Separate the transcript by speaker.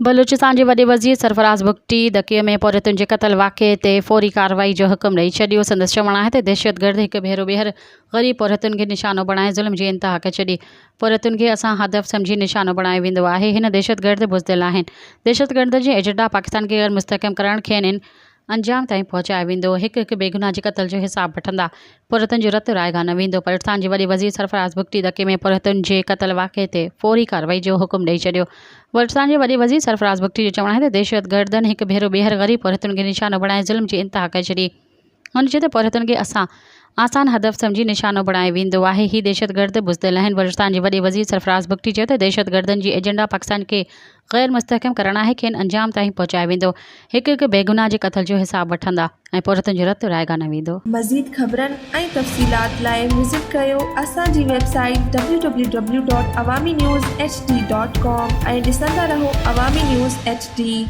Speaker 1: बलूचिस्तान के वॾे वज़ीर सरफराज़ भुट्टी दकीअ में पौरतुनि जे क़त्ल वाक़िए ते फ़ौरी कार्रवाई जो हुकुम ॾेई छॾियो। संदसि चवणु आहे त दहशतगर्द हिकु भेरो ॿीहर ग़रीब पौरतुनि खे निशानो बणाए ज़ुल्म जी इंतिहा करे छॾी। पौरतुनि खे असां हदफ़ सम्झी निशानो बणायो वेंदो आहे। हिन दहशतगर्द बुज़दिल आहिनि। दहशतगर्द जे एजेंडा पाकिस्तान खे गैर मुस्तहकम करणु खेनि अंजाम ताईं पहुचायो वेंदो। हिकु हिकु बेगुनाह जे क़त्ल जो हिसाब वठंदा। पौरतुनि जो रतु रायगा न वेंदो। बलूचिस्तान जे वॾे वज़ीर सरफराज़ भुट्टी दके में पौरतुनि जे क़त्ल वाक़िए ते फ़ौरी कार्रवाई जो हुकुम ॾेई छॾियो। बलूचिस्तान जे वॾे वज़ीर सरफराज़ भुट्टी जो चवणु आहे त दहशतगर्दनि हिकु भेरो ॿीहर ग़रीब पौरतुनि खे निशानो बणाए ज़ुल्म जी इंतिहा करे छॾी। हुन चयो त पौरतुनि खे असां आसान हदफ़ सम्झी निशानो बणायो वेंदो आहे। ही दहशतगर्द बुज़दिल आहिनि। बलूचिस्तान जे वॾे वज़ीर सरफराज़ भुट्टी चयो त दहशतगर्दनि जी एजेंडा पाकिस्तान खे गैर मुस्तहकम करणु आहे। खेनि अंजाम ताईं पहुचायो वेंदो। हिकु हिकु बेगुनाह जे क़त्ल जो हिसाब वठंदा ऐं पौरतुनि जो रतु रायगा न वेंदो।
Speaker 2: मज़ीद ख़बरनि ऐं तफ़सीलात लाइ विज़िट कयो असांजी वेबसाइट www.awamiNewsHD.com ऐं ॾिसंदा रहो अवामी न्यूज़ HD।